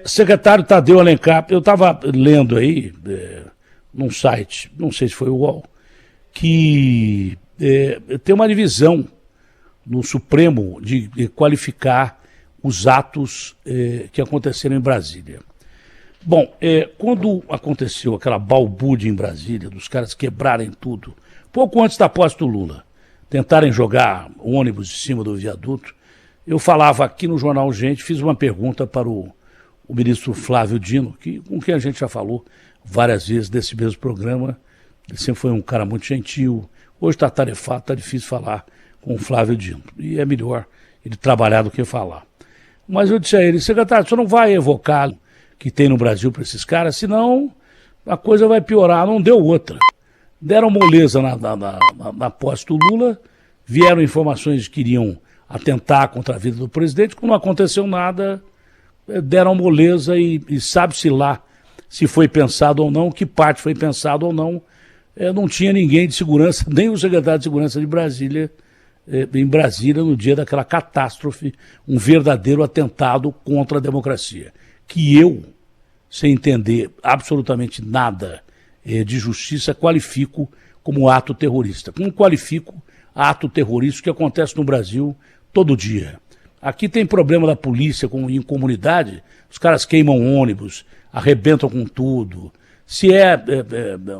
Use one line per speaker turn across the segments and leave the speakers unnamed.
Secretário Tadeu Alencar, eu estava lendo aí, num site, não sei se foi o UOL, que tem uma divisão no Supremo de qualificar os atos que aconteceram em Brasília. Bom, quando aconteceu aquela balbúrdia em Brasília, dos caras quebrarem tudo, pouco antes da posse do Lula, tentarem jogar ônibus de cima do viaduto, eu falava aqui no Jornal Gente, fiz uma pergunta para o ministro Flávio Dino, com quem a gente já falou várias vezes desse mesmo programa. Ele sempre foi um cara muito gentil. Hoje está tarefado, está difícil falar com o Flávio Dino. E é melhor ele trabalhar do que falar. Mas eu disse a ele, secretário, você não vai evocar o que tem no Brasil para esses caras, senão a coisa vai piorar. Não deu outra. Deram moleza na posse do Lula, vieram informações de que iriam atentar contra a vida do presidente, quando não aconteceu nada, deram moleza e sabe-se lá se foi pensado ou não, que parte foi pensado ou não. Não tinha ninguém de segurança, nem o secretário de segurança de Brasília, em Brasília, no dia daquela catástrofe, um verdadeiro atentado contra a democracia, que eu, sem entender absolutamente nada de justiça, qualifico como ato terrorista. Como qualifico ato terrorista que acontece no Brasil todo dia. Aqui tem problema da polícia em comunidade, os caras queimam ônibus, arrebentam com tudo. Se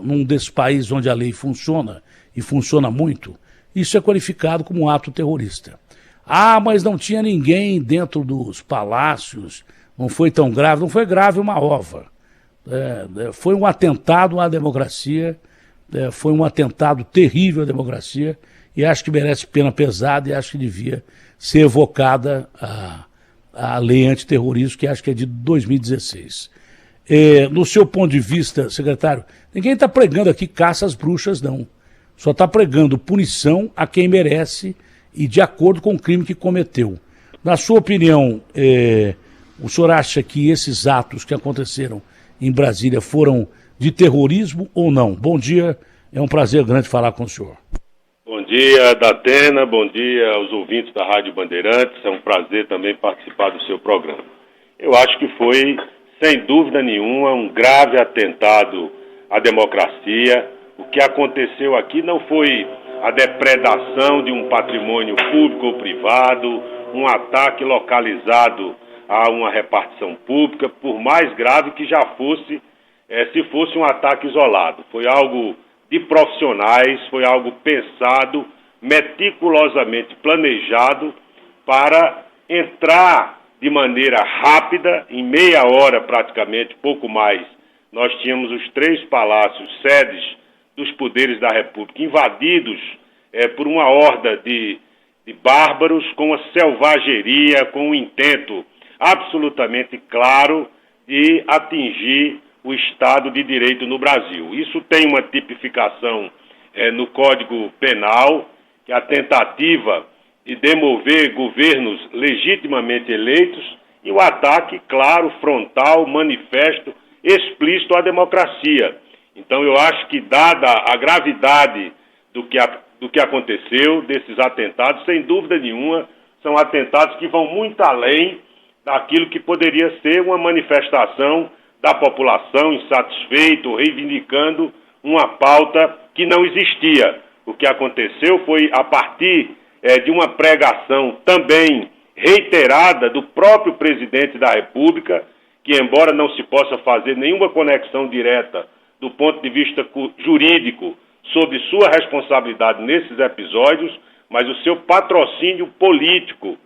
num desses países onde a lei funciona, e funciona muito, isso é qualificado como um ato terrorista. Ah, mas não tinha ninguém dentro dos palácios, não foi tão grave. Não foi grave uma ova. Foi um atentado à democracia, foi um atentado terrível à democracia, e acho que merece pena pesada e acho que devia ser evocada a lei antiterrorismo, que acho que é de 2016. No seu ponto de vista, secretário, ninguém está pregando aqui caça às bruxas, não. Só está pregando punição a quem merece e de acordo com o crime que cometeu. Na sua opinião, o senhor acha que esses atos que aconteceram em Brasília foram de terrorismo ou não? Bom dia, é um prazer grande falar com o senhor.
Bom dia, Datena, bom dia aos ouvintes da Rádio Bandeirantes, é um prazer também participar do seu programa. Eu acho que foi, sem dúvida nenhuma, um grave atentado à democracia. O que aconteceu aqui não foi a depredação de um patrimônio público ou privado, um ataque localizado a uma repartição pública, por mais grave que já fosse, se fosse um ataque isolado. Foi algo de profissionais, foi algo pensado, meticulosamente planejado para entrar de maneira rápida, em meia hora praticamente, pouco mais. Nós tínhamos os 3 palácios, sedes dos poderes da República, invadidos por uma horda de bárbaros, com uma selvageria, com um intento absolutamente claro de atingir o Estado de Direito no Brasil. Isso tem uma tipificação no Código Penal, que é a tentativa de demover governos legitimamente eleitos e o ataque claro, frontal, manifesto, explícito à democracia. Então eu acho que, dada a gravidade do que aconteceu, desses atentados, sem dúvida nenhuma, são atentados que vão muito além daquilo que poderia ser uma manifestação da população insatisfeita, reivindicando uma pauta que não existia. O que aconteceu foi a partir de uma pregação também reiterada do próprio presidente da República, que, embora não se possa fazer nenhuma conexão direta do ponto de vista jurídico sobre sua responsabilidade nesses episódios, mas o seu patrocínio político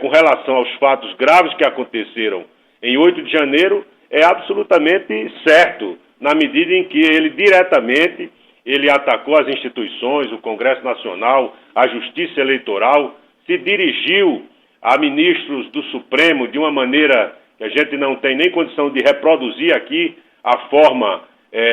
com relação aos fatos graves que aconteceram em 8 de janeiro é absolutamente certo, na medida em que ele diretamente atacou as instituições, o Congresso Nacional, a Justiça Eleitoral, se dirigiu a ministros do Supremo de uma maneira que a gente não tem nem condição de reproduzir aqui, a forma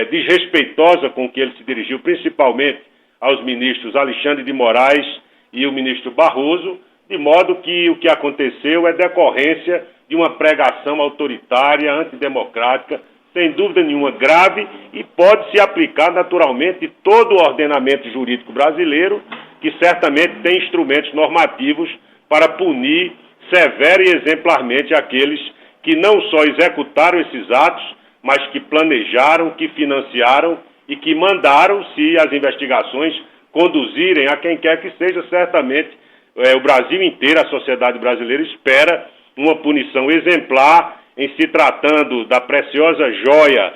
desrespeitosa com que ele se dirigiu, principalmente aos ministros Alexandre de Moraes e o ministro Barroso, de modo que o que aconteceu é decorrência de uma pregação autoritária, antidemocrática, sem dúvida nenhuma grave, e pode se aplicar naturalmente todo o ordenamento jurídico brasileiro, que certamente tem instrumentos normativos para punir severa e exemplarmente aqueles que não só executaram esses atos, mas que planejaram, que financiaram e que mandaram, se as investigações conduzirem a quem quer que seja, certamente o Brasil inteiro, a sociedade brasileira espera uma punição exemplar em se tratando da preciosa joia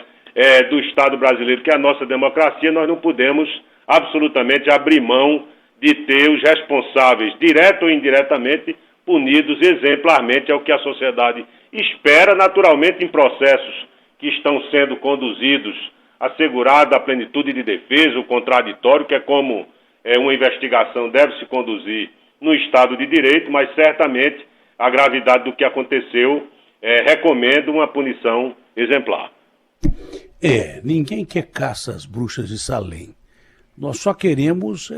do Estado brasileiro, que é a nossa democracia. Nós não podemos absolutamente abrir mão de ter os responsáveis, direto ou indiretamente, punidos exemplarmente. É o que a sociedade espera, naturalmente em processos que estão sendo conduzidos, assegurada a plenitude de defesa, o contraditório, que é como uma investigação deve se conduzir no Estado de Direito, mas certamente a gravidade do que aconteceu recomenda uma punição exemplar.
Ninguém quer caça às bruxas de Salem. Nós só queremos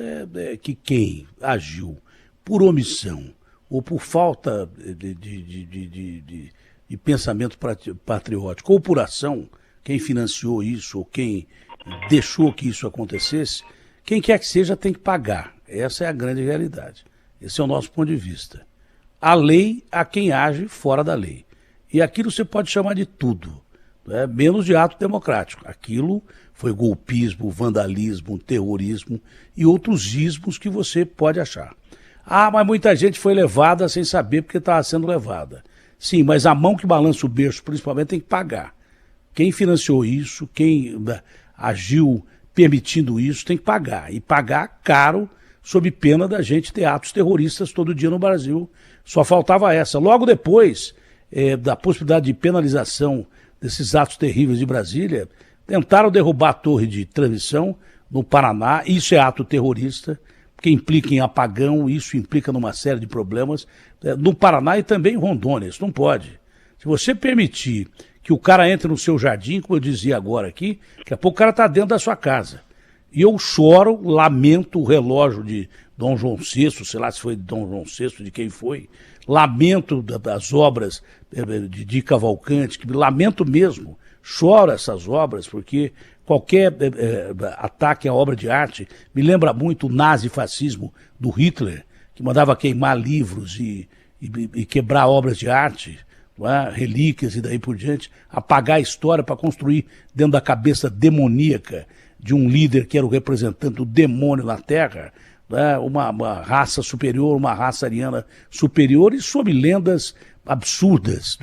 que quem agiu por omissão ou por falta de pensamento patriótico ou por ação, quem financiou isso ou quem deixou que isso acontecesse, quem quer que seja tem que pagar. Essa é a grande realidade. Esse é o nosso ponto de vista. A lei a quem age fora da lei. E aquilo você pode chamar de tudo, menos de ato democrático. Aquilo foi golpismo, vandalismo, terrorismo e outros ismos que você pode achar. Mas muita gente foi levada sem saber porque estava sendo levada. Sim, mas a mão que balança o berço, principalmente, tem que pagar. Quem financiou isso, quem agiu permitindo isso, tem que pagar. E pagar caro, sob pena da gente ter atos terroristas todo dia no Brasil. Só faltava essa. Logo depois da possibilidade de penalização desses atos terríveis de Brasília, tentaram derrubar a torre de transmissão no Paraná. Isso é ato terrorista, que implica em apagão, isso implica numa série de problemas. No Paraná e também em Rondônia, isso não pode. Se você permitir que o cara entre no seu jardim, como eu dizia agora aqui, daqui a pouco o cara está dentro da sua casa. E eu choro, lamento o relógio de Dom João VI, sei lá se foi de Dom João VI, de quem foi, lamento das obras de Cavalcante, que lamento mesmo, choro essas obras, porque qualquer ataque à obra de arte me lembra muito o nazifascismo do Hitler, que mandava queimar livros e quebrar obras de arte, relíquias e daí por diante, apagar a história para construir dentro da cabeça demoníaca de um líder que era o representante do demônio na Terra, uma raça superior, uma raça ariana superior, e sob lendas absurdas,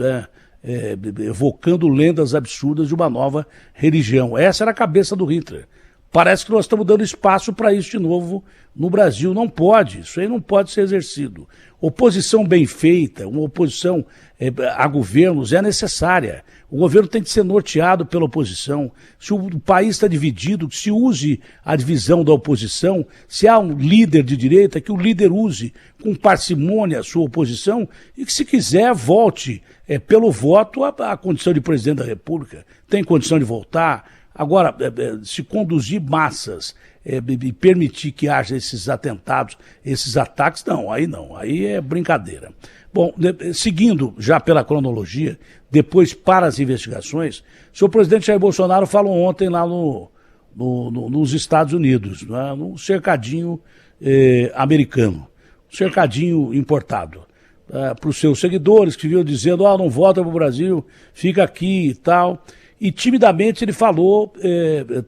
evocando lendas absurdas de uma nova religião. Essa era a cabeça do Hitler. Parece que nós estamos dando espaço para isso de novo no Brasil. Não pode, isso aí não pode ser exercido. Oposição bem feita, uma oposição a governos é necessária. O governo tem que ser norteado pela oposição. Se o país está dividido, que se use a divisão da oposição. Se há um líder de direita, que o líder use com parcimônia a sua oposição e que, se quiser, volte pelo voto à condição de presidente da República. Tem condição de voltar. Agora, se conduzir massas e permitir que haja esses atentados, esses ataques, não, aí é brincadeira. Bom, seguindo já pela cronologia, depois para as investigações, o senhor presidente Jair Bolsonaro falou ontem lá nos Estados Unidos, num cercadinho americano, um cercadinho importado, para os seus seguidores que vinham dizendo, não volta para o Brasil, fica aqui e tal. E timidamente ele falou,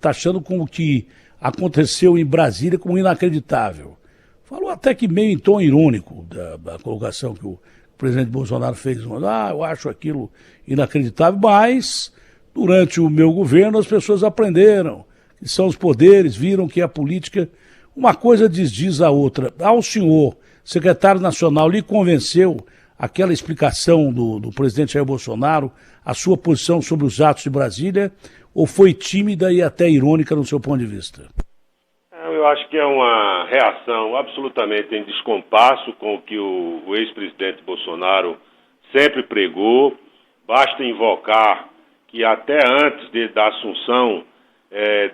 taxando como que aconteceu em Brasília como inacreditável. Falou até que meio em tom irônico da colocação que o presidente Bolsonaro fez. Eu acho aquilo inacreditável, mas durante o meu governo as pessoas aprenderam que são os poderes, viram que a política, uma coisa diz a outra. Ao senhor, secretário nacional, lhe convenceu aquela explicação do presidente Jair Bolsonaro, a sua posição sobre os atos de Brasília, ou foi tímida e até irônica no seu ponto de vista?
Eu acho que é uma reação absolutamente em descompasso com o que o ex-presidente Bolsonaro sempre pregou. Basta invocar que até antes da assunção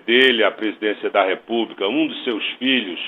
dele à presidência da República, um dos seus filhos,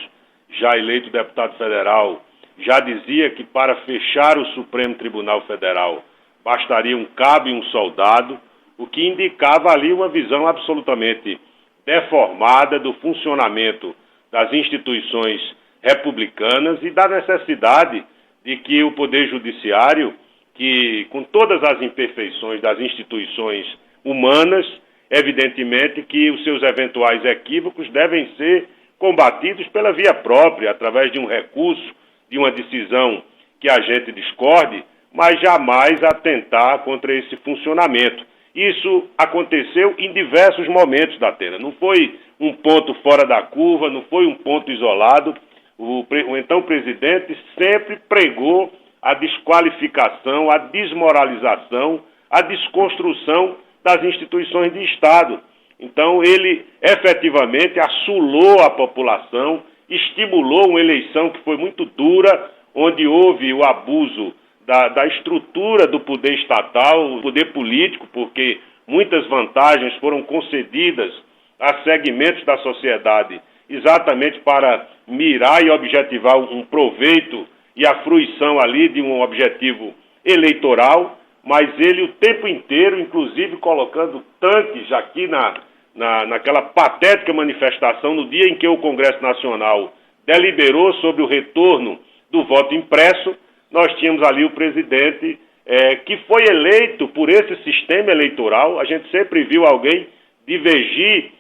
já eleito deputado federal, já dizia que para fechar o Supremo Tribunal Federal bastaria um cabo e um soldado, o que indicava ali uma visão absolutamente deformada do funcionamento das instituições republicanas e da necessidade de que o Poder Judiciário que, com todas as imperfeições das instituições humanas, evidentemente que os seus eventuais equívocos devem ser combatidos pela via própria, através de um recurso, de uma decisão que a gente discorde, mas jamais atentar contra esse funcionamento. Isso aconteceu em diversos momentos da Atena. Não foi um ponto fora da curva, não foi um ponto isolado. O então presidente sempre pregou a desqualificação, a desmoralização, a desconstrução das instituições de Estado. Então, ele efetivamente assolou a população, estimulou uma eleição que foi muito dura, onde houve o abuso da estrutura do poder estatal, o poder político, porque muitas vantagens foram concedidas a segmentos da sociedade exatamente para mirar e objetivar um proveito e a fruição ali de um objetivo eleitoral, mas ele o tempo inteiro, inclusive colocando tanques aqui naquela patética manifestação no dia em que o Congresso Nacional deliberou sobre o retorno do voto impresso, nós tínhamos ali o presidente que foi eleito por esse sistema eleitoral. A gente sempre viu alguém divergir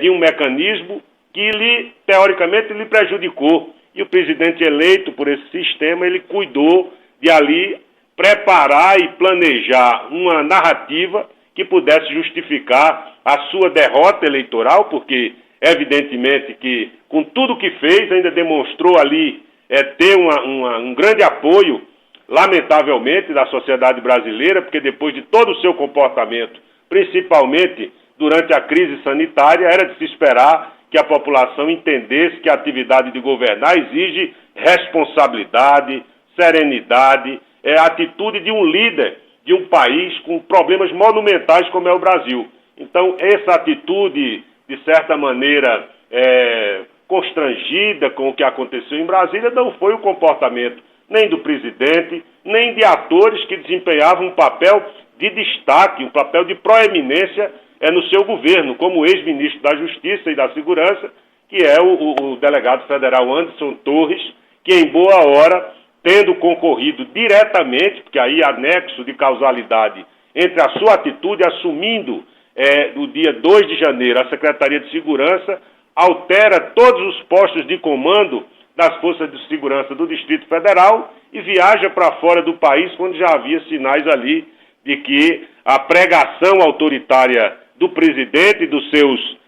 de um mecanismo que teoricamente lhe prejudicou. E o presidente eleito por esse sistema, ele cuidou de ali preparar e planejar uma narrativa que pudesse justificar a sua derrota eleitoral, porque evidentemente que com tudo que fez ainda demonstrou ali ter um grande apoio, lamentavelmente, da sociedade brasileira, porque depois de todo o seu comportamento, principalmente durante a crise sanitária, era de se esperar que a população entendesse que a atividade de governar exige responsabilidade, serenidade, a atitude de um líder de um país com problemas monumentais como é o Brasil. Então, essa atitude, de certa maneira, constrangida com o que aconteceu em Brasília, não foi o comportamento nem do presidente, nem de atores que desempenhavam um papel de destaque, um papel de proeminência no seu governo, como o ex-ministro da Justiça e da Segurança, que é o delegado federal Anderson Torres, que em boa hora, tendo concorrido diretamente, porque aí há nexo de causalidade entre a sua atitude, assumindo no dia 2 de janeiro a Secretaria de Segurança, altera todos os postos de comando das Forças de Segurança do Distrito Federal e viaja para fora do país, quando já havia sinais ali de que a pregação autoritária do presidente e dos seus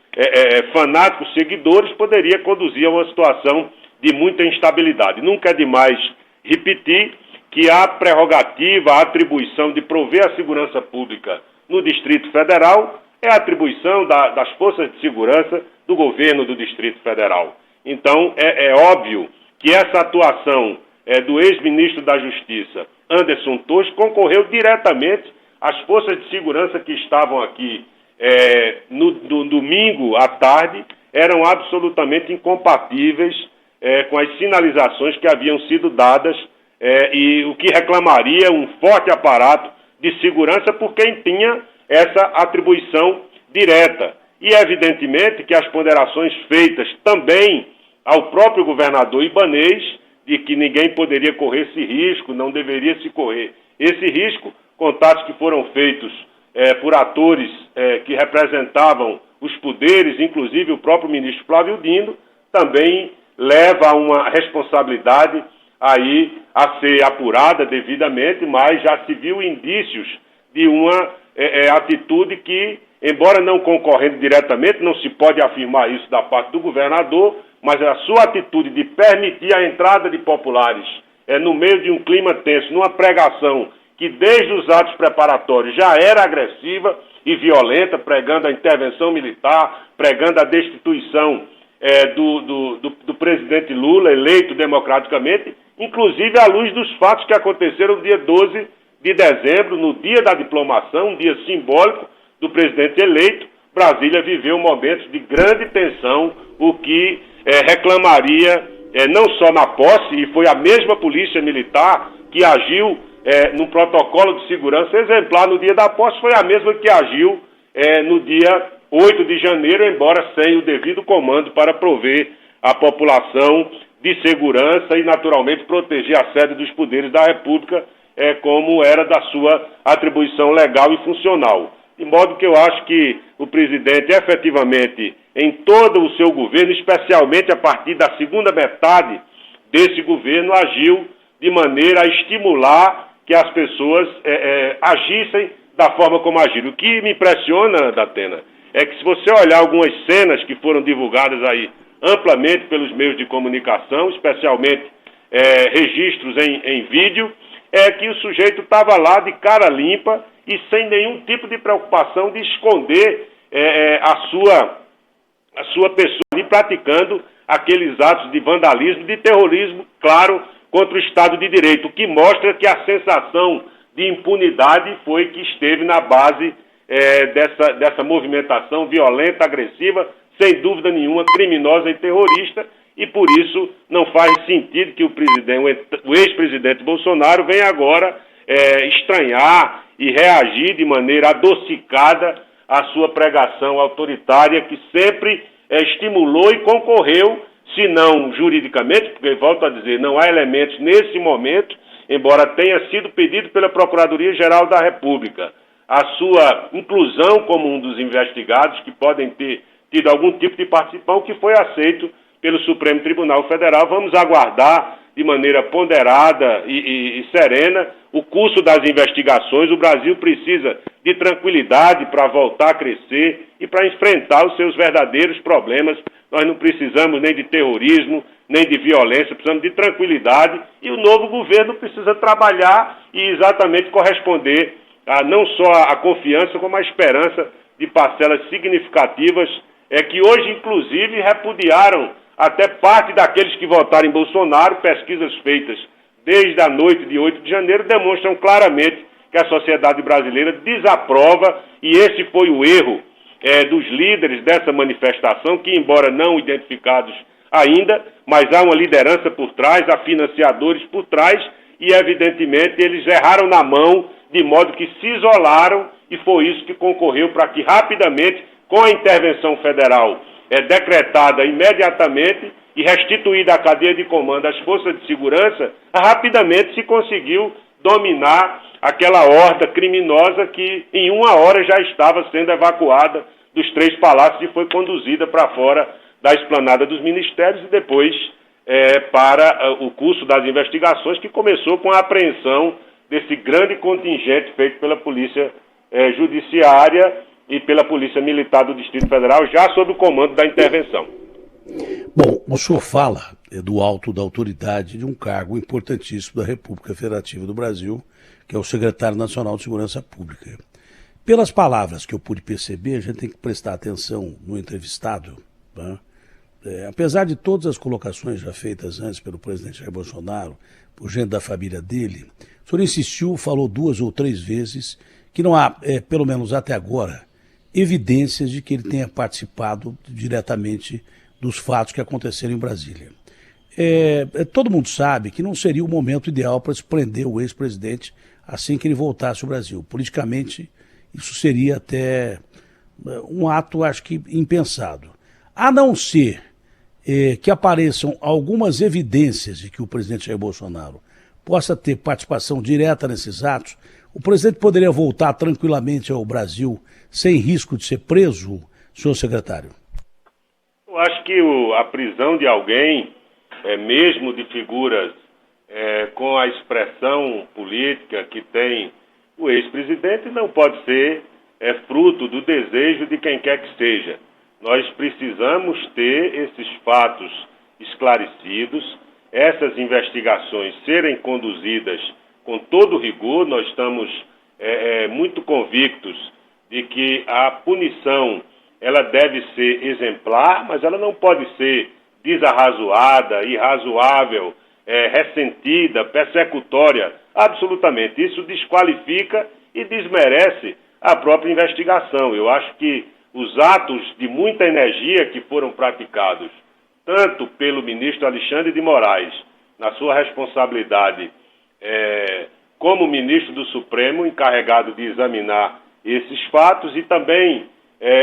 fanáticos seguidores poderia conduzir a uma situação de muita instabilidade. Nunca é demais repetir que a prerrogativa, a atribuição de prover a segurança pública no Distrito Federal é a atribuição das forças de segurança do governo do Distrito Federal. Então, é óbvio que essa atuação do ex-ministro da Justiça, Anderson Torres, concorreu diretamente às forças de segurança que estavam aqui no domingo à tarde, eram absolutamente incompatíveis com as sinalizações que haviam sido dadas e o que reclamaria um forte aparato de segurança por quem tinha essa atribuição direta. E evidentemente que as ponderações feitas também ao próprio governador Ibanez, de que ninguém poderia correr esse risco, não deveria se correr esse risco, contatos que foram feitos por atores que representavam os poderes, inclusive o próprio ministro Flávio Dino, também leva a uma responsabilidade aí a ser apurada devidamente, mas já se viu indícios de uma atitude que, embora não concorrendo diretamente, não se pode afirmar isso da parte do governador, mas a sua atitude de permitir a entrada de populares no meio de um clima tenso, numa pregação que desde os atos preparatórios já era agressiva e violenta, pregando a intervenção militar, pregando a destituição do presidente Lula, eleito democraticamente, inclusive à luz dos fatos que aconteceram no dia 12 de dezembro, no dia da diplomação, um dia simbólico do presidente eleito. Brasília viveu momentos de grande tensão, o que reclamaria não só na posse, e foi a mesma polícia militar que agiu num protocolo de segurança exemplar no dia da posse, foi a mesma que agiu no dia 8 de janeiro, embora sem o devido comando para prover a população de segurança e, naturalmente, proteger a sede dos poderes da República como era da sua atribuição legal e funcional. De modo que eu acho que o presidente, efetivamente, em todo o seu governo, especialmente a partir da segunda metade desse governo, agiu de maneira a estimular que as pessoas agissem da forma como agiram. O que me impressiona, Datena, é que se você olhar algumas cenas que foram divulgadas aí amplamente pelos meios de comunicação, especialmente registros em vídeo, é que o sujeito estava lá de cara limpa e sem nenhum tipo de preocupação de esconder a sua pessoa ali praticando aqueles atos de vandalismo, de terrorismo, claro, contra o Estado de Direito, o que mostra que a sensação de impunidade foi que esteve na base dessa movimentação violenta, agressiva, sem dúvida nenhuma, criminosa e terrorista, e por isso não faz sentido que o ex-presidente Bolsonaro venha agora estranhar e reagir de maneira adocicada à sua pregação autoritária, que sempre estimulou e concorreu, se não juridicamente, porque, volto a dizer, não há elementos nesse momento, embora tenha sido pedido pela Procuradoria-Geral da República, a sua inclusão como um dos investigados que podem ter tido algum tipo de participação, que foi aceito pelo Supremo Tribunal Federal. Vamos aguardar de maneira ponderada e serena o curso das investigações. O Brasil precisa de tranquilidade para voltar a crescer e para enfrentar os seus verdadeiros problemas. Nós não precisamos nem de terrorismo, nem de violência, precisamos de tranquilidade, e o novo governo precisa trabalhar e exatamente corresponder a não só a confiança, como a esperança de parcelas significativas que hoje, inclusive, repudiaram até parte daqueles que votaram em Bolsonaro. Pesquisas feitas desde a noite de 8 de janeiro demonstram claramente que a sociedade brasileira desaprova, e esse foi o erro dos líderes dessa manifestação, que, embora não identificados ainda, mas há uma liderança por trás, há financiadores por trás, e evidentemente eles erraram na mão, de modo que se isolaram, e foi isso que concorreu para que rapidamente, com a intervenção federal decretada imediatamente e restituída a cadeia de comando às forças de segurança, rapidamente se conseguiu dominar aquela horda criminosa que em uma hora já estava sendo evacuada dos 3 palácios e foi conduzida para fora da esplanada dos ministérios e depois para o curso das investigações, que começou com a apreensão desse grande contingente feito pela Polícia Judiciária e pela Polícia Militar do Distrito Federal, já sob o comando da intervenção.
Bom, o senhor fala do alto da autoridade de um cargo importantíssimo da República Federativa do Brasil, que é o Secretário Nacional de Segurança Pública. Pelas palavras que eu pude perceber, a gente tem que prestar atenção no entrevistado, né? Apesar de todas as colocações já feitas antes pelo presidente Jair Bolsonaro, por gente da família dele, o senhor insistiu, falou 2 ou 3 vezes que não há, pelo menos até agora, evidências de que ele tenha participado diretamente dos fatos que aconteceram em Brasília. Todo mundo sabe que não seria o momento ideal para se prender o ex-presidente assim que ele voltasse ao Brasil. Politicamente, isso seria até um ato, acho que, impensado. A não ser que apareçam algumas evidências de que o presidente Jair Bolsonaro possa ter participação direta nesses atos, o presidente poderia voltar tranquilamente ao Brasil sem risco de ser preso, senhor secretário?
Eu acho que a prisão de alguém, mesmo de figuras com a expressão política que tem o ex-presidente, não pode ser fruto do desejo de quem quer que seja. Nós precisamos ter esses fatos esclarecidos, essas investigações serem conduzidas com todo rigor. Nós estamos muito convictos de que a punição ela deve ser exemplar, mas ela não pode ser desarrazoada, irrazoável, ressentida, persecutória. Absolutamente. Isso desqualifica e desmerece a própria investigação. Eu acho que os atos de muita energia que foram praticados, tanto pelo ministro Alexandre de Moraes, na sua responsabilidade como ministro do Supremo, encarregado de examinar esses fatos, e também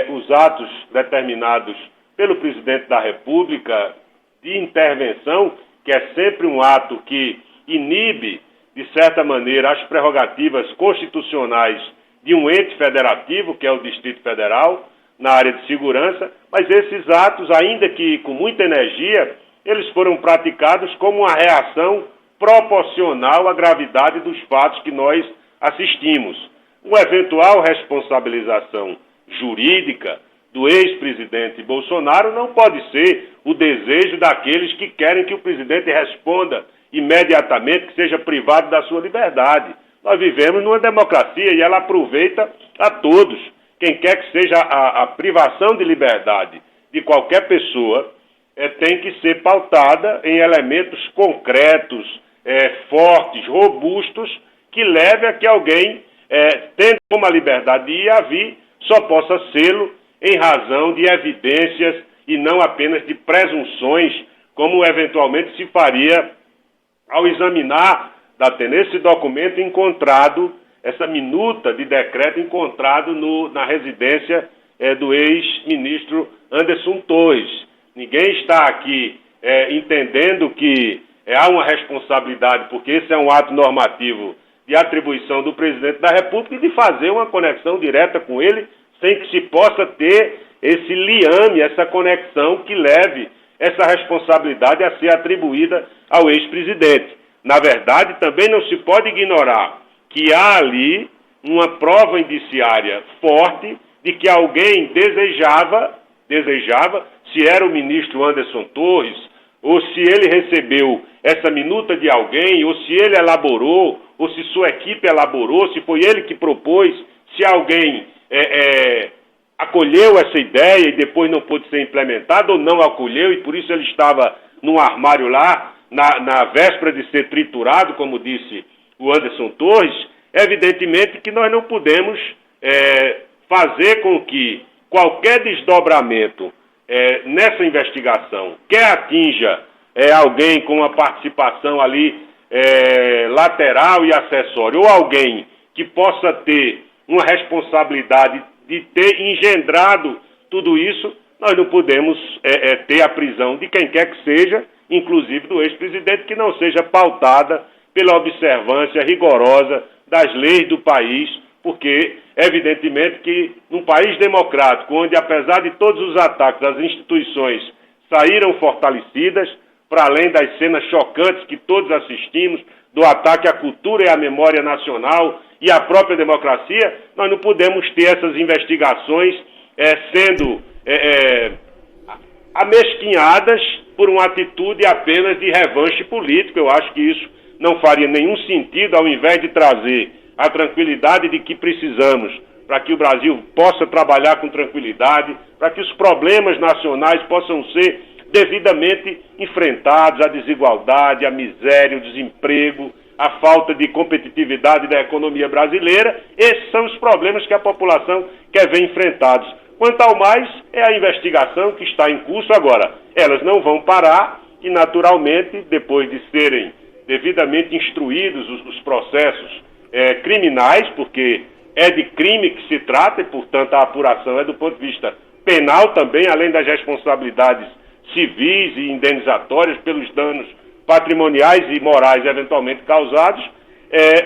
os atos determinados pelo presidente da República de intervenção, que é sempre um ato que inibe de certa maneira, as prerrogativas constitucionais de um ente federativo, que é o Distrito Federal, na área de segurança, mas esses atos, ainda que com muita energia, eles foram praticados como uma reação proporcional à gravidade dos fatos que nós assistimos. Uma eventual responsabilização jurídica do ex-presidente Bolsonaro não pode ser o desejo daqueles que querem que o presidente responda imediatamente, que seja privado da sua liberdade. Nós vivemos numa democracia e ela aproveita a todos. Quem quer que seja a privação de liberdade de qualquer pessoa tem que ser pautada em elementos concretos, fortes, robustos, que leve a que alguém, tendo como a liberdade de ir a vir, só possa sê-lo em razão de evidências e não apenas de presunções, como eventualmente se faria ao examinar esse documento encontrado, essa minuta de decreto encontrado na residência do ex-ministro Anderson Torres. Ninguém está aqui entendendo que há uma responsabilidade, porque esse é um ato normativo de atribuição do presidente da República e de fazer uma conexão direta com ele, sem que se possa ter esse liame, essa conexão que leve essa responsabilidade a ser atribuída ao ex-presidente. Na verdade, também não se pode ignorar que há ali uma prova indiciária forte de que alguém desejava, se era o ministro Anderson Torres, ou se ele recebeu essa minuta de alguém, ou se ele elaborou, ou se sua equipe elaborou, se foi ele que propôs, se alguém acolheu essa ideia e depois não pôde ser implementada, ou não acolheu, e por isso ele estava num armário lá, na véspera de ser triturado, como disse o Anderson Torres. Evidentemente que nós não podemos fazer com que qualquer desdobramento nessa investigação, quer atinja alguém com uma participação ali lateral e acessória, ou alguém que possa ter uma responsabilidade de ter engendrado tudo isso, nós não podemos ter a prisão de quem quer que seja, inclusive do ex-presidente, que não seja pautada pela observância rigorosa das leis do país, porque, evidentemente, que num país democrático, onde, apesar de todos os ataques, as instituições saíram fortalecidas, para além das cenas chocantes que todos assistimos, do ataque à cultura e à memória nacional e à própria democracia, nós não podemos ter essas investigações sendo amesquinhadas por uma atitude apenas de revanche político. Eu acho que isso não faria nenhum sentido, ao invés de trazer a tranquilidade de que precisamos para que o Brasil possa trabalhar com tranquilidade, para que os problemas nacionais possam ser devidamente enfrentados, a desigualdade, a miséria, o desemprego, a falta de competitividade da economia brasileira. Esses são os problemas que a população quer ver enfrentados. Quanto ao mais, é a investigação que está em curso agora. Elas não vão parar e, naturalmente, depois de serem devidamente instruídos os processos criminais, porque é de crime que se trata e, portanto, a apuração é do ponto de vista penal também, além das responsabilidades civis e indenizatórias pelos danos patrimoniais e morais eventualmente causados,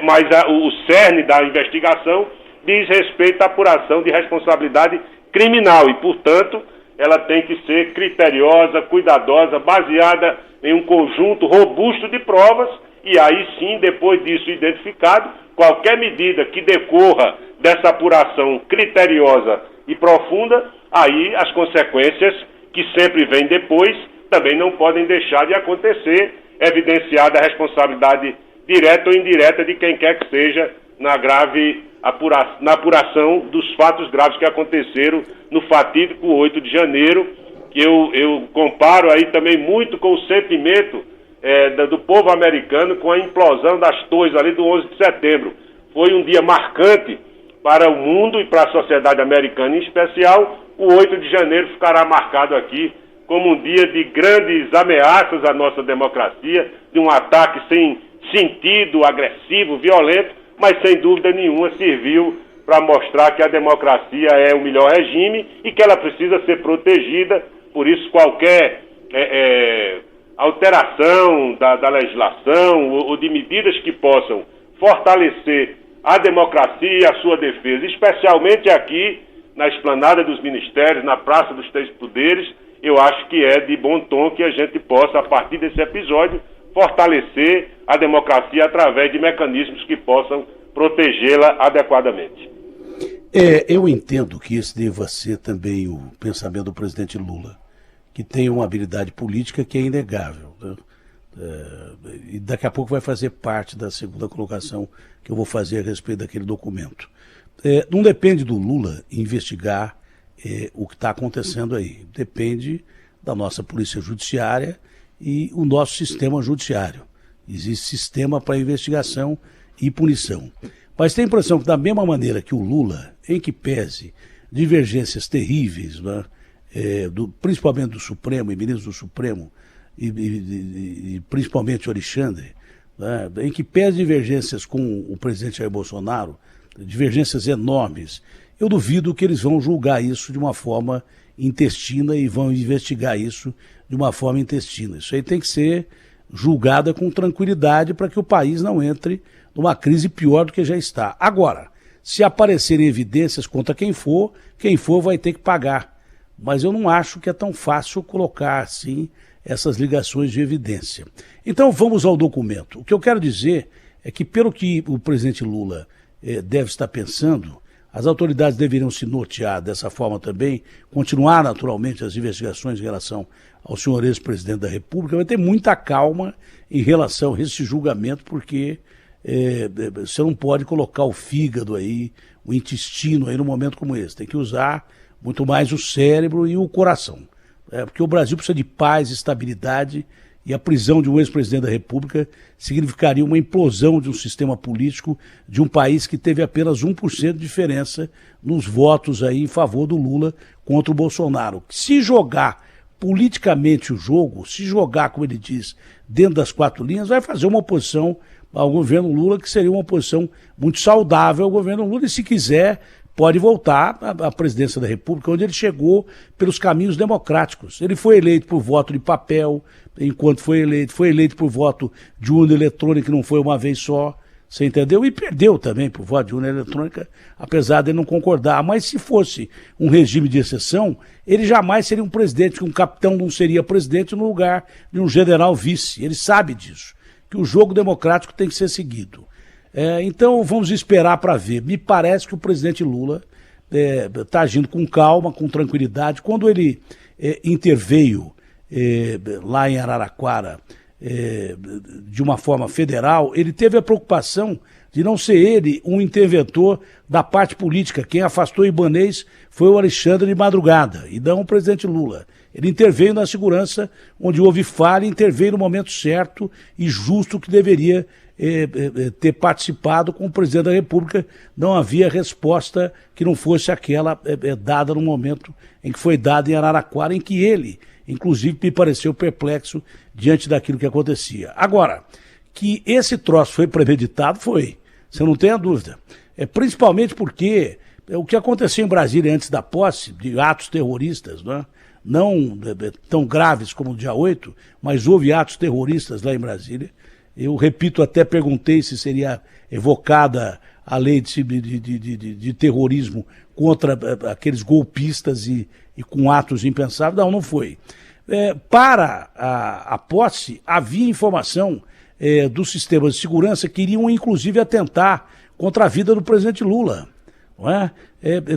mas o cerne da investigação diz respeito à apuração de responsabilidade criminal e, portanto, ela tem que ser criteriosa, cuidadosa, baseada em um conjunto robusto de provas e aí sim, depois disso identificado, qualquer medida que decorra dessa apuração criteriosa e profunda, aí as consequências que sempre vêm depois também não podem deixar de acontecer, evidenciada a responsabilidade direta ou indireta de quem quer que seja na apuração dos fatos graves que aconteceram no fatídico 8 de janeiro, que eu comparo aí também muito com o sentimento do povo americano com a implosão das torres ali do 11 de setembro. Foi um dia marcante para o mundo e para a sociedade americana em especial. O 8 de janeiro ficará marcado aqui como um dia de grandes ameaças à nossa democracia, de um ataque sem sentido, agressivo, violento, mas sem dúvida nenhuma serviu para mostrar que a democracia é o melhor regime e que ela precisa ser protegida. Por isso, qualquer alteração da legislação ou de medidas que possam fortalecer a democracia e a sua defesa, especialmente aqui na esplanada dos ministérios, na Praça dos Três Poderes, eu acho que é de bom tom que a gente possa, a partir desse episódio, fortalecer a democracia através de mecanismos que possam protegê-la adequadamente.
Eu entendo que esse deva ser também o pensamento do presidente Lula, que tem uma habilidade política que é inegável, né? E daqui a pouco vai fazer parte da segunda colocação que eu vou fazer a respeito daquele documento. Não depende do Lula investigar o que está acontecendo aí. Depende da nossa polícia judiciária e o nosso sistema judiciário. Existe sistema para investigação e punição. Mas tem a impressão que da mesma maneira que o Lula, em que pese divergências terríveis, né, principalmente do Supremo e ministros do Supremo, e principalmente o Alexandre, né, em que pese divergências com o presidente Jair Bolsonaro, divergências enormes, eu duvido que eles vão julgar isso de uma forma intestina e vão investigar isso de uma forma intestina. Isso aí tem que ser julgada com tranquilidade para que o país não entre numa crise pior do que já está. Agora, se aparecerem evidências contra quem for vai ter que pagar. Mas eu não acho que é tão fácil colocar assim essas ligações de evidência. Então vamos ao documento. O que eu quero dizer é que, pelo que o presidente Lula deve estar pensando, as autoridades deveriam se nortear dessa forma também, continuar naturalmente as investigações em relação ao senhor ex-presidente da República, vai ter muita calma em relação a esse julgamento, porque você não pode colocar o fígado aí, o intestino aí num momento como esse. Tem que usar muito mais o cérebro e o coração. Porque o Brasil precisa de paz, estabilidade, e a prisão de um ex-presidente da República significaria uma implosão de um sistema político de um país que teve apenas 1% de diferença nos votos aí em favor do Lula contra o Bolsonaro. Se jogar politicamente o jogo, se jogar, como ele diz, dentro das quatro linhas, vai fazer uma oposição ao governo Lula, que seria uma oposição muito saudável ao governo Lula, e se quiser pode voltar à presidência da República, onde ele chegou pelos caminhos democráticos. Ele foi eleito por voto de papel, enquanto foi eleito por voto de urna eletrônica, que não foi uma vez só, você entendeu? E perdeu também por voto de urna eletrônica, apesar de ele não concordar. Mas se fosse um regime de exceção, ele jamais seria um presidente, que um capitão não seria presidente no lugar de um general vice. Ele sabe disso, que o jogo democrático tem que ser seguido. Então vamos esperar para ver. Me parece que o presidente Lula está agindo com calma, com tranquilidade. Quando ele interveio lá em Araraquara de uma forma federal, ele teve a preocupação de não ser ele um interventor da parte política. Quem afastou o Ibanez foi o Alexandre de Madrugada, e não o presidente Lula. Ele interveio na segurança, onde houve falha, interveio no momento certo e justo que deveria ter participado com o presidente da República. Não havia resposta que não fosse aquela dada no momento em que foi dada em Araraquara, em que ele, inclusive, me pareceu perplexo diante daquilo que acontecia. Agora, que esse troço foi premeditado, foi. Você não tem a dúvida. Principalmente porque o que aconteceu em Brasília antes da posse de atos terroristas, né? Não tão graves como o dia 8, mas houve atos terroristas lá em Brasília. Eu repito, até perguntei se seria evocada a lei de terrorismo contra aqueles golpistas e com atos impensáveis. Não foi. Para a posse, havia informação dos sistemas de segurança que iriam inclusive atentar contra a vida do presidente Lula. Não é?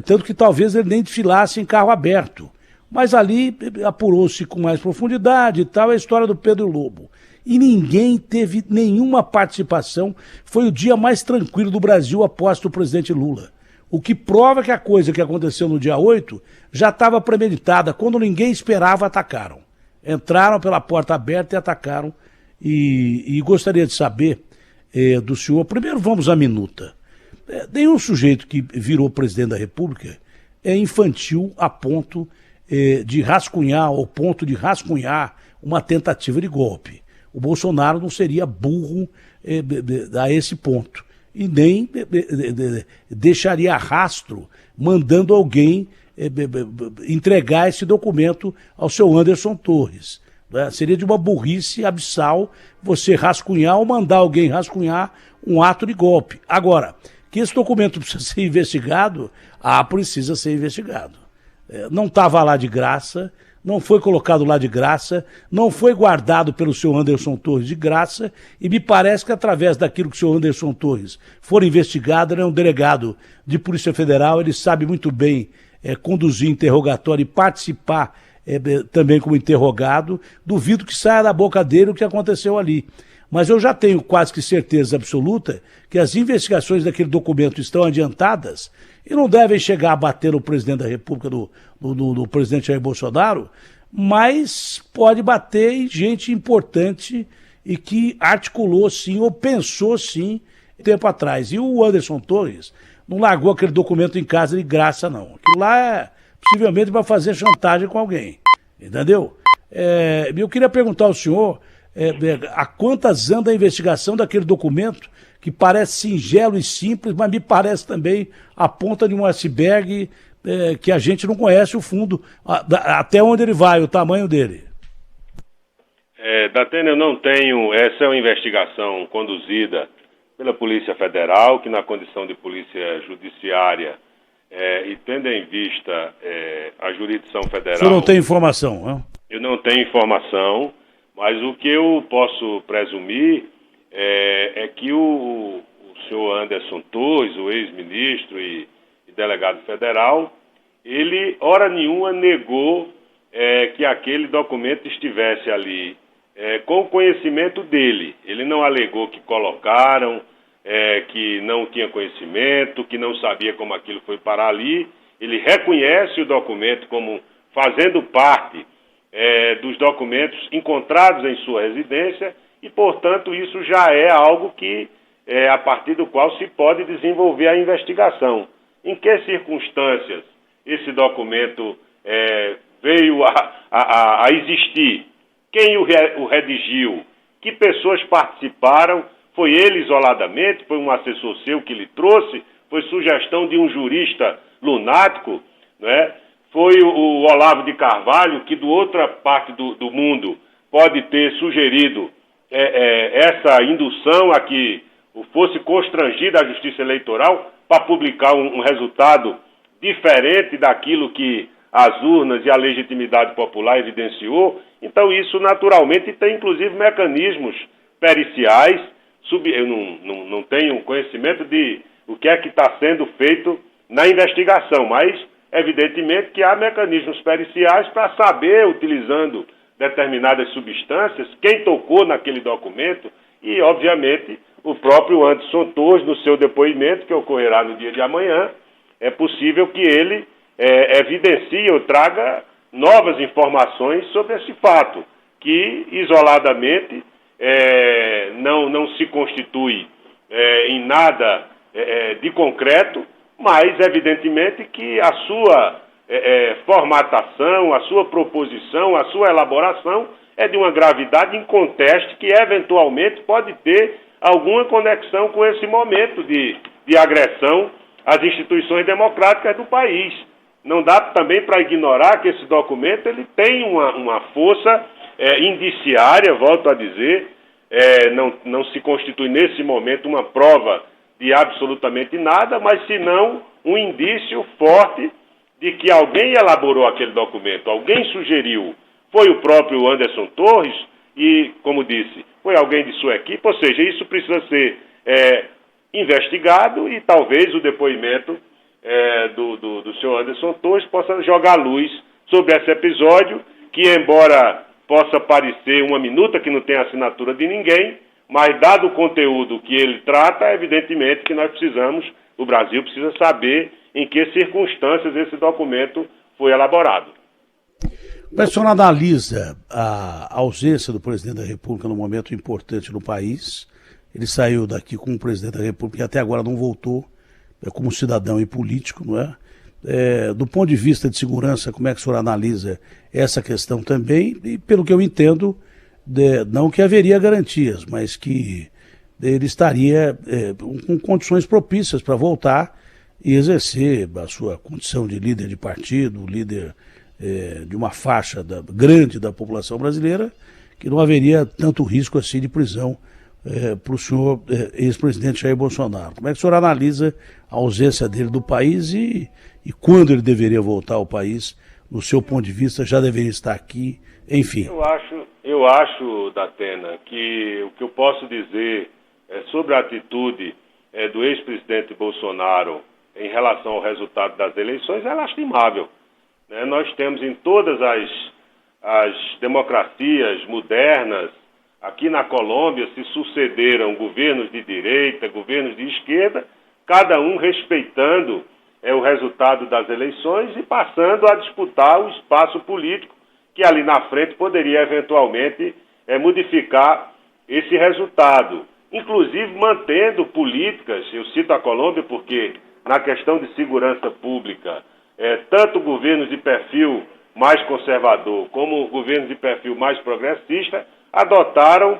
Tanto que talvez ele nem desfilasse em carro aberto. Mas ali apurou-se com mais profundidade e tal, a história do Pedro Lobo. E ninguém teve nenhuma participação. Foi o dia mais tranquilo do Brasil após o presidente Lula. O que prova que a coisa que aconteceu no dia 8 já estava premeditada. Quando ninguém esperava, atacaram. Entraram pela porta aberta e atacaram. E gostaria de saber do senhor, primeiro vamos à minuta. Nenhum sujeito que virou presidente da República é infantil a ponto de rascunhar, ao ponto de rascunhar uma tentativa de golpe. O Bolsonaro não seria burro a esse ponto. E nem deixaria rastro mandando alguém entregar esse documento ao seu Anderson Torres. né? Seria de uma burrice abissal você rascunhar ou mandar alguém rascunhar um ato de golpe. Agora, que esse documento precisa ser investigado, precisa ser investigado. Não estava lá de graça, não foi colocado lá de graça, não foi guardado pelo senhor Anderson Torres de graça, e me parece que através daquilo que o senhor Anderson Torres for investigado, ele é um delegado de Polícia Federal, ele sabe muito bem conduzir interrogatório e participar também como interrogado. Duvido que saia da boca dele o que aconteceu ali. Mas eu já tenho quase que certeza absoluta que as investigações daquele documento estão adiantadas e não devem chegar a bater no presidente da República, do presidente Jair Bolsonaro, mas pode bater em gente importante e que articulou sim, ou pensou sim, tempo atrás. E o Anderson Torres não largou aquele documento em casa de graça, não. Aquilo lá é possivelmente para fazer chantagem com alguém, entendeu? Eu queria perguntar ao senhor a quantas anda a investigação daquele documento, que parece singelo e simples, mas me parece também a ponta de um iceberg que a gente não conhece o fundo, até onde ele vai, o tamanho dele.
Datena, eu não tenho. Essa é uma investigação conduzida pela Polícia Federal, que na condição de polícia judiciária e tendo em vista a jurisdição federal...
O senhor não tem informação, não?
Eu não tenho informação, mas o que eu posso presumir é que o senhor Anderson Torres, o ex-ministro e delegado federal, ele, hora nenhuma, negou que aquele documento estivesse ali com o conhecimento dele. Ele não alegou que colocaram, que não tinha conhecimento, que não sabia como aquilo foi parar ali. Ele reconhece o documento como fazendo parte dos documentos encontrados em sua residência e, portanto, isso já é algo que, a partir do qual se pode desenvolver a investigação. Em que circunstâncias esse documento veio a existir? Quem o redigiu? Que pessoas participaram? Foi ele isoladamente? Foi um assessor seu que lhe trouxe? Foi sugestão de um jurista lunático? Né? Foi o Olavo de Carvalho, que de outra parte do mundo pode ter sugerido essa indução a que fosse constrangida a Justiça Eleitoral para publicar um resultado diferente daquilo que as urnas e a legitimidade popular evidenciou. Então isso naturalmente tem inclusive mecanismos periciais. Eu não tenho conhecimento de o que é que está sendo feito na investigação, mas evidentemente que há mecanismos periciais para saber, utilizando determinadas substâncias, quem tocou naquele documento e, obviamente, o próprio Anderson Torres, no seu depoimento, que ocorrerá no dia de amanhã, é possível que ele evidencie ou traga novas informações sobre esse fato, que isoladamente não se constitui em nada de concreto, mas evidentemente que a sua formatação, a sua proposição, a sua elaboração é de uma gravidade inconteste que eventualmente pode ter alguma conexão com esse momento de agressão às instituições democráticas do país. Não dá também para ignorar que esse documento ele tem uma força indiciária, volto a dizer, não se constitui nesse momento uma prova de absolutamente nada, mas senão um indício forte de que alguém elaborou aquele documento, alguém sugeriu, foi o próprio Anderson Torres e, como disse, foi alguém de sua equipe, ou seja, isso precisa ser investigado e talvez o depoimento do senhor Anderson Torres possa jogar luz sobre esse episódio, que embora possa parecer uma minuta que não tem assinatura de ninguém, mas dado o conteúdo que ele trata, evidentemente que o Brasil precisa saber em que circunstâncias esse documento foi elaborado.
O senhor analisa a ausência do presidente da República num momento importante no país. Ele saiu daqui como presidente da República e até agora não voltou como cidadão e político, não é? Do ponto de vista de segurança, como é que o senhor analisa essa questão também? E pelo que eu entendo, não que haveria garantias, mas que ele estaria com condições propícias para voltar e exercer a sua condição de líder de partido, líder de uma faixa grande da população brasileira, que não haveria tanto risco assim de prisão para o senhor ex-presidente Jair Bolsonaro. Como é que o senhor analisa a ausência dele do país e quando ele deveria voltar ao país? No seu ponto de vista, já deveria estar aqui, enfim.
Eu acho, Datena, que o que eu posso dizer sobre a atitude do ex-presidente Bolsonaro em relação ao resultado das eleições é lastimável. Nós temos em todas as democracias modernas, aqui na Colômbia se sucederam governos de direita, governos de esquerda, cada um respeitando o resultado das eleições e passando a disputar o espaço político que ali na frente poderia eventualmente modificar esse resultado. Inclusive mantendo políticas, eu cito a Colômbia porque na questão de segurança pública, tanto governos de perfil mais conservador como governos de perfil mais progressista adotaram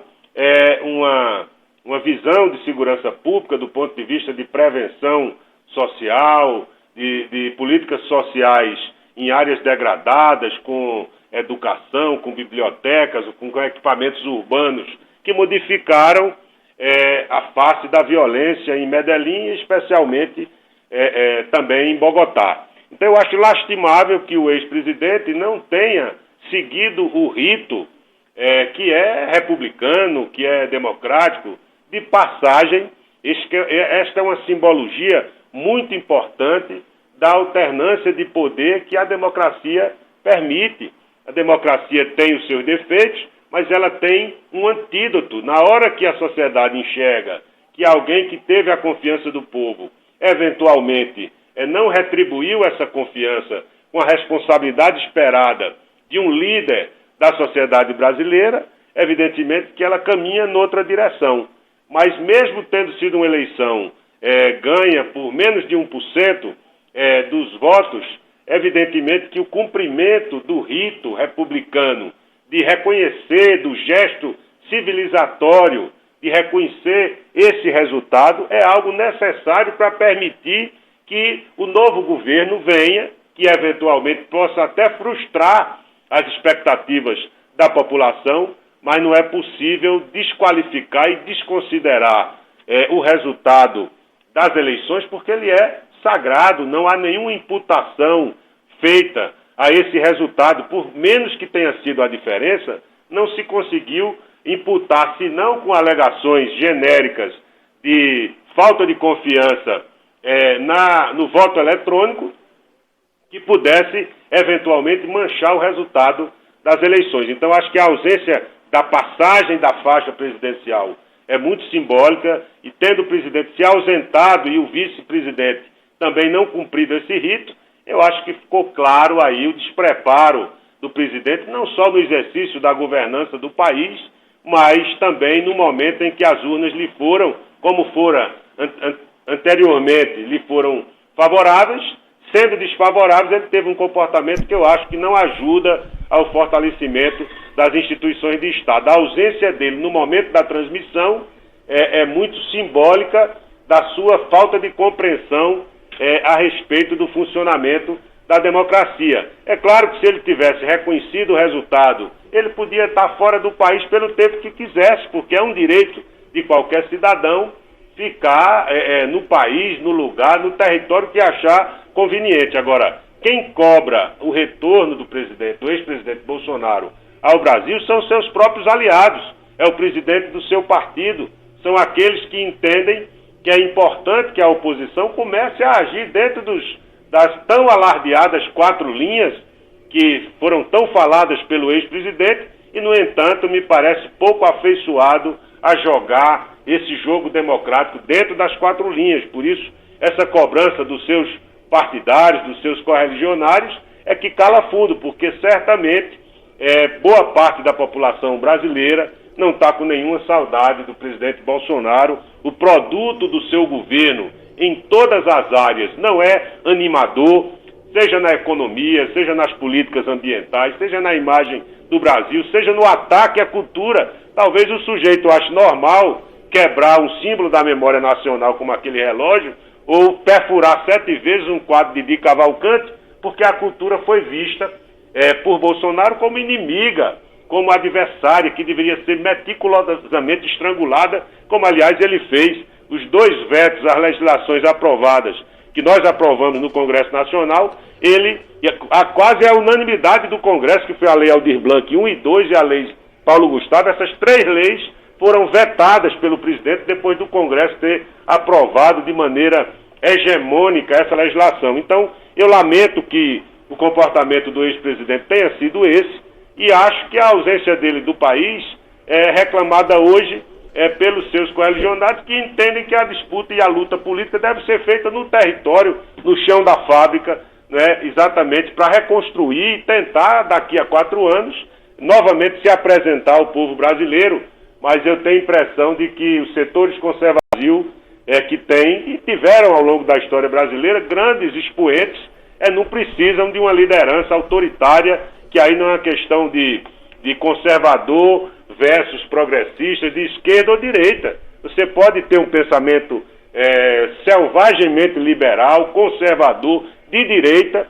uma visão de segurança pública do ponto de vista de prevenção social, de políticas sociais em áreas degradadas, com educação, com bibliotecas, com equipamentos urbanos, que modificaram a face da violência em Medellín, especialmente também em Bogotá. Então eu acho lastimável que o ex-presidente não tenha seguido o rito que é republicano, que é democrático, de passagem. Esta é uma simbologia muito importante da alternância de poder que a democracia permite. A democracia tem os seus defeitos, mas ela tem um antídoto. Na hora que a sociedade enxerga que alguém que teve a confiança do povo, eventualmente, não retribuiu essa confiança com a responsabilidade esperada de um líder da sociedade brasileira, evidentemente que ela caminha noutra direção. Mas mesmo tendo sido uma eleição ganha por menos de 1% dos votos, evidentemente que o cumprimento do rito republicano de reconhecer, do gesto civilizatório, de reconhecer esse resultado é algo necessário para permitir que o novo governo venha, que eventualmente possa até frustrar as expectativas da população, mas não é possível desqualificar e desconsiderar o resultado das eleições, porque ele é sagrado, não há nenhuma imputação feita a esse resultado, por menos que tenha sido a diferença, não se conseguiu imputar, senão com alegações genéricas de falta de confiança no voto eletrônico, que pudesse eventualmente manchar o resultado das eleições. Então acho que a ausência da passagem da faixa presidencial é muito simbólica, e tendo o presidente se ausentado e o vice-presidente também não cumprido esse rito, eu acho que ficou claro aí o despreparo do presidente, não só no exercício da governança do país, mas também no momento em que as urnas lhe foram, como fora anteriormente, lhe foram favoráveis. Sendo desfavoráveis, ele teve um comportamento que eu acho que não ajuda ao fortalecimento das instituições de Estado. A ausência dele no momento da transmissão é muito simbólica da sua falta de compreensão a respeito do funcionamento da democracia. É claro que se ele tivesse reconhecido o resultado, ele podia estar fora do país pelo tempo que quisesse, porque é um direito de qualquer cidadão ficar no país, no lugar, no território que achar conveniente. Agora, quem cobra o retorno do ex-presidente Bolsonaro ao Brasil são seus próprios aliados, é o presidente do seu partido, são aqueles que entendem que é importante que a oposição comece a agir dentro das tão alardeadas 4 linhas que foram tão faladas pelo ex-presidente e, no entanto, me parece pouco afeiçoado a jogar esse jogo democrático dentro das 4 linhas. Por isso, essa cobrança dos seus partidários, dos seus correligionários, é que cala fundo, porque certamente boa parte da população brasileira não está com nenhuma saudade do presidente Bolsonaro. O produto do seu governo em todas as áreas não é animador, seja na economia, seja nas políticas ambientais, seja na imagem do Brasil, seja no ataque à cultura. Talvez o sujeito ache normal quebrar um símbolo da memória nacional como aquele relógio, ou perfurar 7 vezes um quadro de Di Cavalcanti, porque a cultura foi vista por Bolsonaro como inimiga, como adversária, que deveria ser meticulosamente estrangulada, como aliás ele fez. Os 2 vetos às legislações aprovadas, que nós aprovamos no Congresso Nacional, quase a unanimidade do Congresso, que foi a Lei Aldir Blanc 1 e 2 e a Lei Paulo Gustavo, essas 3 leis foram vetadas pelo presidente depois do Congresso ter aprovado de maneira hegemônica essa legislação. Então, eu lamento que o comportamento do ex-presidente tenha sido esse e acho que a ausência dele do país é reclamada hoje pelos seus coalicionados, que entendem que a disputa e a luta política deve ser feita no território, no chão da fábrica, né, exatamente para reconstruir e tentar, daqui a 4 anos, novamente se apresentar ao povo brasileiro. Mas eu tenho a impressão de que os setores conservadores que têm e tiveram ao longo da história brasileira grandes expoentes, não precisam de uma liderança autoritária, que aí não é uma questão de conservador versus progressista, de esquerda ou direita. Você pode ter um pensamento selvagemente liberal, conservador, de direita,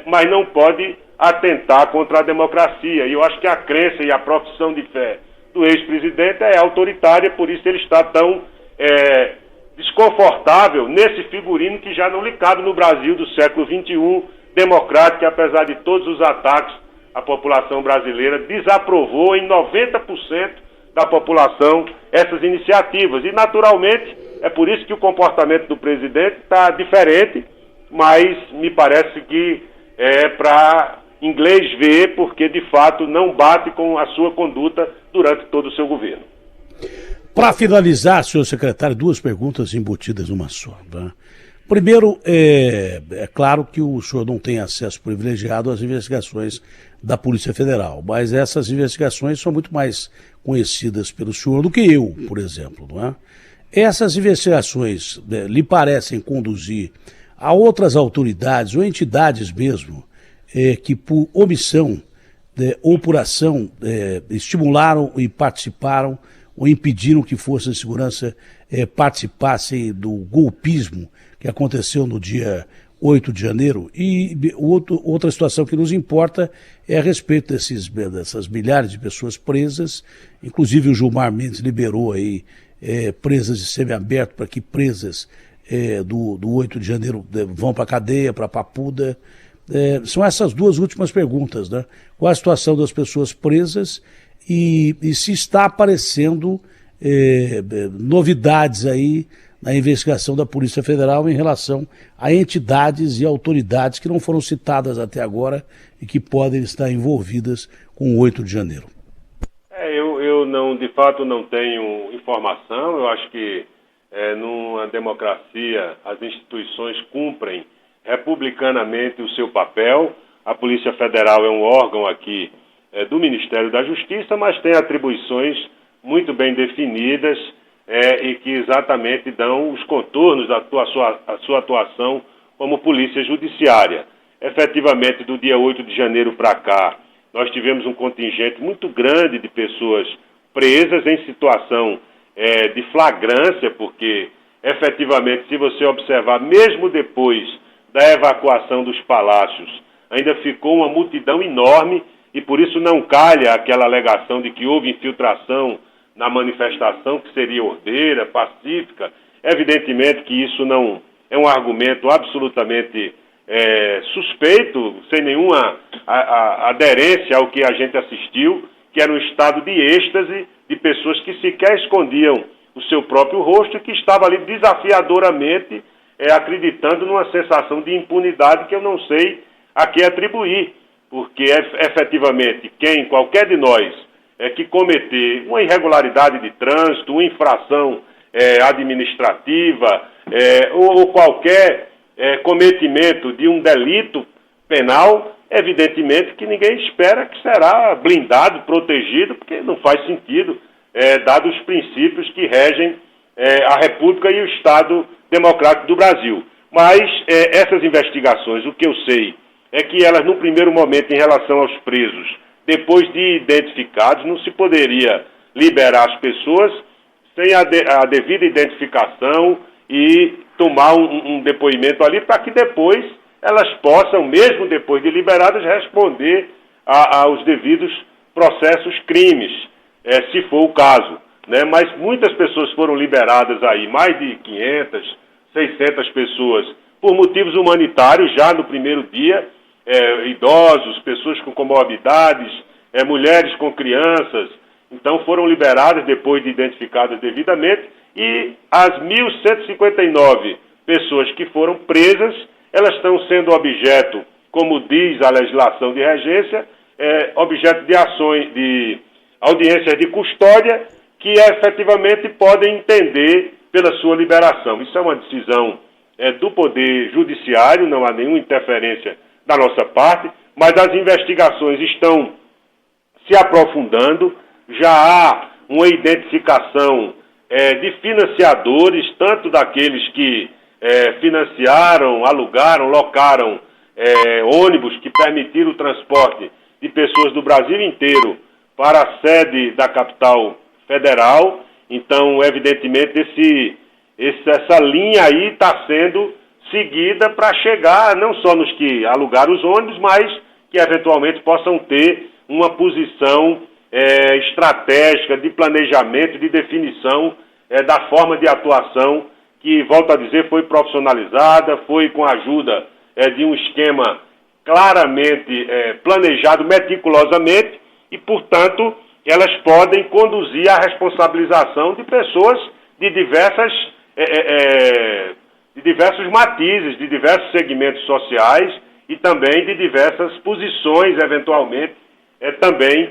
mas não pode atentar contra a democracia. E eu acho que a crença e a profissão de fé do ex-presidente é autoritária, por isso ele está tão desconfortável nesse figurino que já não lhe cabe no Brasil do século XXI, democrático, apesar de todos os ataques, a população brasileira desaprovou em 90% da população essas iniciativas. E, naturalmente, é por isso que o comportamento do presidente está diferente, mas me parece que é para inglês ver, porque, de fato, não bate com a sua conduta durante todo o seu governo.
Para finalizar, senhor secretário, 2 perguntas embutidas numa só. Tá? Primeiro, é claro que o senhor não tem acesso privilegiado às investigações da Polícia Federal, mas essas investigações são muito mais conhecidas pelo senhor do que eu, por exemplo. Não é? Essas investigações lhe parecem conduzir a outras autoridades ou entidades mesmo que por omissão ou por ação estimularam e participaram ou impediram que forças de segurança participassem do golpismo que aconteceu no dia 8 de janeiro. E outra situação que nos importa é a respeito dessas milhares de pessoas presas, inclusive o Gilmar Mendes liberou aí presas de semiaberto para que presas do 8 de janeiro vão para a cadeia, para a Papuda. São essas 2 últimas perguntas, né? Qual a situação das pessoas presas e se está aparecendo novidades aí na investigação da Polícia Federal em relação a entidades e autoridades que não foram citadas até agora e que podem estar envolvidas com o 8 de janeiro.
Eu não, de fato, não tenho informação. Eu acho que numa democracia as instituições cumprem republicanamente o seu papel. A Polícia Federal é um órgão aqui do Ministério da Justiça, mas tem atribuições muito bem definidas e que exatamente dão os contornos da sua atuação como polícia judiciária. Efetivamente, do dia 8 de janeiro para cá, nós tivemos um contingente muito grande de pessoas presas em situação de flagrância, porque, efetivamente, se você observar, mesmo depois da evacuação dos palácios, ainda ficou uma multidão enorme e, por isso, não calha aquela alegação de que houve infiltração na manifestação, que seria ordeira, pacífica. Evidentemente que isso não é um argumento absolutamente suspeito, sem nenhuma aderência ao que a gente assistiu, que era um estado de êxtase de pessoas que sequer escondiam o seu próprio rosto e que estavam ali desafiadoramente acreditando numa sensação de impunidade que eu não sei a que atribuir, porque efetivamente qualquer de nós que cometer uma irregularidade de trânsito, uma infração administrativa ou qualquer cometimento de um delito penal, evidentemente que ninguém espera que será blindado, protegido, porque não faz sentido, dados os princípios que regem a República e o Estado Democrático do Brasil. Mas essas investigações, o que eu sei é que elas, no primeiro momento, em relação aos presos, depois de identificados, não se poderia liberar as pessoas sem a devida identificação e tomar um depoimento ali para que depois elas possam, mesmo depois de liberadas, responder aos devidos processos crimes, se for o caso, né? Mas muitas pessoas foram liberadas aí, mais de 500, 600 pessoas, por motivos humanitários já no primeiro dia, idosos, pessoas com comorbidades, mulheres com crianças, então foram liberadas depois de identificadas devidamente, e as 1.159 pessoas que foram presas, elas estão sendo objeto, como diz a legislação de regência, objeto de ações, de audiências de custódia, que efetivamente podem entender pela sua liberação. Isso é uma decisão do Poder Judiciário, não há nenhuma interferência da nossa parte, mas as investigações estão se aprofundando, já há uma identificação de financiadores, tanto daqueles que financiaram, alugaram, locaram ônibus que permitiram o transporte de pessoas do Brasil inteiro para a sede da capital federal. Então, evidentemente, essa linha aí está sendo seguida para chegar não só nos que alugaram os ônibus, mas que eventualmente possam ter uma posição estratégica de planejamento, de definição da forma de atuação que, volto a dizer, foi profissionalizada, foi com a ajuda de um esquema claramente planejado meticulosamente e, portanto, elas podem conduzir à responsabilização de pessoas de diversos matizes, de diversos segmentos sociais e também de diversas posições, eventualmente, também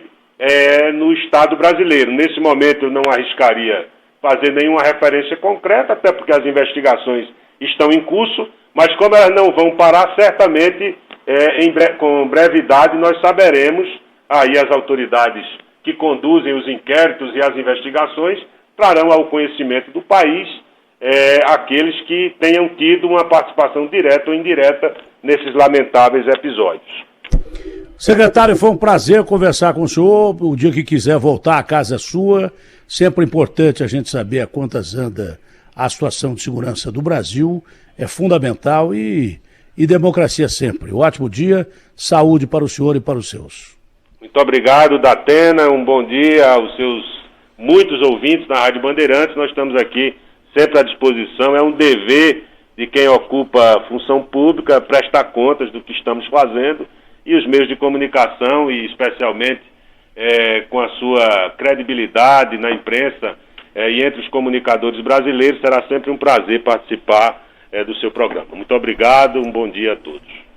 no Estado brasileiro. Nesse momento eu não arriscaria fazer nenhuma referência concreta, até porque as investigações estão em curso, mas como elas não vão parar, certamente, com brevidade, nós saberemos, aí as autoridades que conduzem os inquéritos e as investigações trarão ao conhecimento do país aqueles que tenham tido uma participação direta ou indireta nesses lamentáveis episódios.
Secretário, foi um prazer conversar com o senhor. O dia que quiser voltar, a casa é sua. Sempre importante a gente saber a quantas anda a situação de segurança do Brasil. É fundamental e democracia sempre. Um ótimo dia, saúde para o senhor e para os seus.
Muito obrigado, Datena. Um bom dia aos seus muitos ouvintes na Rádio Bandeirantes. Nós estamos aqui sempre à disposição. É um dever de quem ocupa função pública prestar contas do que estamos fazendo. E os meios de comunicação, e especialmente com a sua credibilidade na imprensa e entre os comunicadores brasileiros, será sempre um prazer participar do seu programa. Muito obrigado, um bom dia a todos.